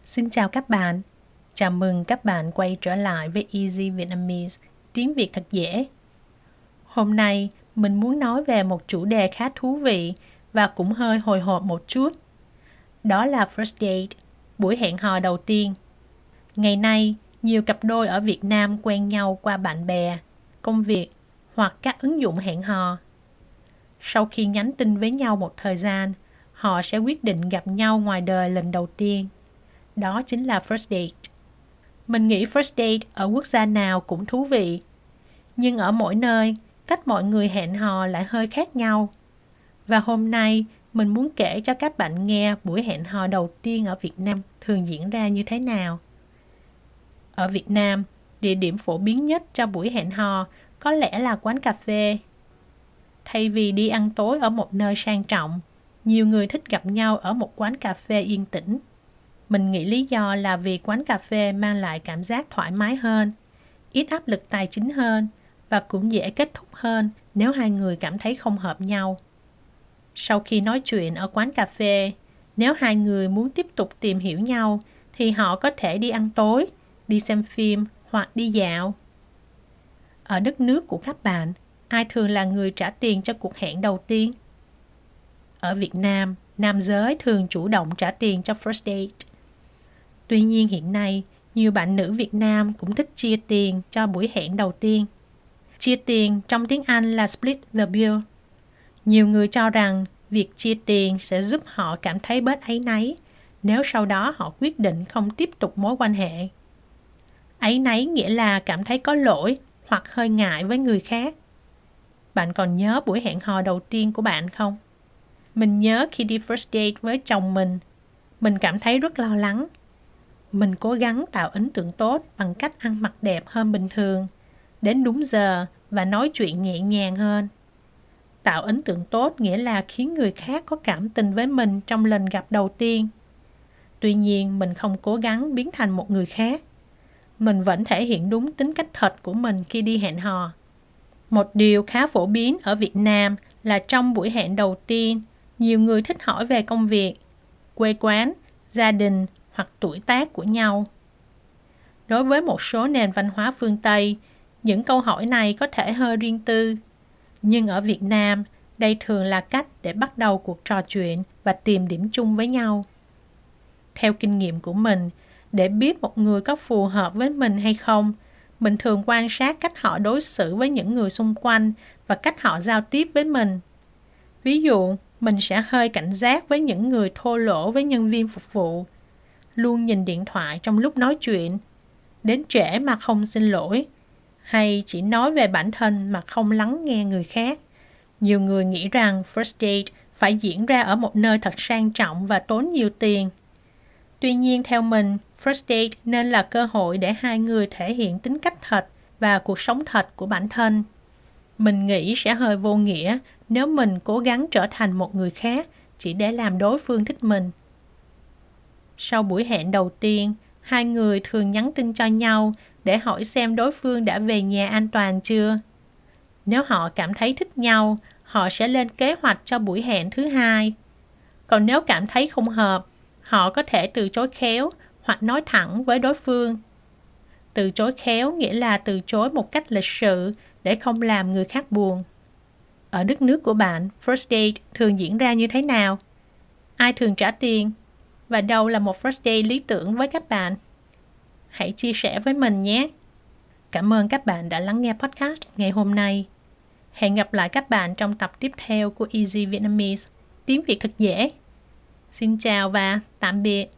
Xin chào các bạn. Chào mừng các bạn quay trở lại với Easy Vietnamese, tiếng Việt thật dễ. Hôm nay, mình muốn nói về một chủ đề khá thú vị và cũng hơi hồi hộp một chút. Đó là first date, buổi hẹn hò đầu tiên. Ngày nay, nhiều cặp đôi ở Việt Nam quen nhau qua bạn bè, công việc hoặc các ứng dụng hẹn hò. Sau khi nhắn tin với nhau một thời gian, họ sẽ quyết định gặp nhau ngoài đời lần đầu tiên. Đó chính là first date. Mình nghĩ first date ở quốc gia nào cũng thú vị. Nhưng ở mỗi nơi, cách mọi người hẹn hò lại hơi khác nhau. Và hôm nay, mình muốn kể cho các bạn nghe buổi hẹn hò đầu tiên ở Việt Nam thường diễn ra như thế nào. Ở Việt Nam, địa điểm phổ biến nhất cho buổi hẹn hò có lẽ là quán cà phê. Thay vì đi ăn tối ở một nơi sang trọng, nhiều người thích gặp nhau ở một quán cà phê yên tĩnh. Mình nghĩ lý do là vì quán cà phê mang lại cảm giác thoải mái hơn, ít áp lực tài chính hơn và cũng dễ kết thúc hơn nếu hai người cảm thấy không hợp nhau. Sau khi nói chuyện ở quán cà phê, nếu hai người muốn tiếp tục tìm hiểu nhau thì họ có thể đi ăn tối, đi xem phim hoặc đi dạo. Ở đất nước của các bạn, ai thường là người trả tiền cho cuộc hẹn đầu tiên? Ở Việt Nam, nam giới thường chủ động trả tiền cho first date. Tuy nhiên hiện nay, nhiều bạn nữ Việt Nam cũng thích chia tiền cho buổi hẹn đầu tiên. Chia tiền trong tiếng Anh là split the bill. Nhiều người cho rằng việc chia tiền sẽ giúp họ cảm thấy bớt áy náy nếu sau đó họ quyết định không tiếp tục mối quan hệ. Áy náy nghĩa là cảm thấy có lỗi hoặc hơi ngại với người khác. Bạn còn nhớ buổi hẹn hò đầu tiên của bạn không? Mình nhớ khi đi first date với chồng mình cảm thấy rất lo lắng. Mình cố gắng tạo ấn tượng tốt bằng cách ăn mặc đẹp hơn bình thường, đến đúng giờ và nói chuyện nhẹ nhàng hơn. Tạo ấn tượng tốt nghĩa là khiến người khác có cảm tình với mình trong lần gặp đầu tiên. Tuy nhiên, mình không cố gắng biến thành một người khác. Mình vẫn thể hiện đúng tính cách thật của mình khi đi hẹn hò. Một điều khá phổ biến ở Việt Nam là trong buổi hẹn đầu tiên, nhiều người thích hỏi về công việc, quê quán, gia đình hoặc tuổi tác của nhau. Đối với một số nền văn hóa phương Tây, những câu hỏi này có thể hơi riêng tư. Nhưng ở Việt Nam, đây thường là cách để bắt đầu cuộc trò chuyện và tìm điểm chung với nhau. Theo kinh nghiệm của mình, để biết một người có phù hợp với mình hay không, mình thường quan sát cách họ đối xử với những người xung quanh và cách họ giao tiếp với mình. Ví dụ, mình sẽ hơi cảnh giác với những người thô lỗ với nhân viên phục vụ, luôn nhìn điện thoại trong lúc nói chuyện, đến trễ mà không xin lỗi, hay chỉ nói về bản thân mà không lắng nghe người khác. Nhiều người nghĩ rằng first date phải diễn ra ở một nơi thật sang trọng và tốn nhiều tiền. Tuy nhiên theo mình, first date nên là cơ hội để hai người thể hiện tính cách thật và cuộc sống thật của bản thân. Mình nghĩ sẽ hơi vô nghĩa nếu mình cố gắng trở thành một người khác chỉ để làm đối phương thích mình. Sau buổi hẹn đầu tiên, hai người thường nhắn tin cho nhau để hỏi xem đối phương đã về nhà an toàn chưa. Nếu họ cảm thấy thích nhau, họ sẽ lên kế hoạch cho buổi hẹn thứ hai. Còn nếu cảm thấy không hợp, họ có thể từ chối khéo hoặc nói thẳng với đối phương. Từ chối khéo nghĩa là từ chối một cách lịch sự để không làm người khác buồn. Ở đất nước của bạn, first date thường diễn ra như thế nào? Ai thường trả tiền? Và đâu là một first date lý tưởng với các bạn? Hãy chia sẻ với mình nhé! Cảm ơn các bạn đã lắng nghe podcast ngày hôm nay. Hẹn gặp lại các bạn trong tập tiếp theo của Easy Vietnamese, tiếng Việt thật dễ. Xin chào và tạm biệt!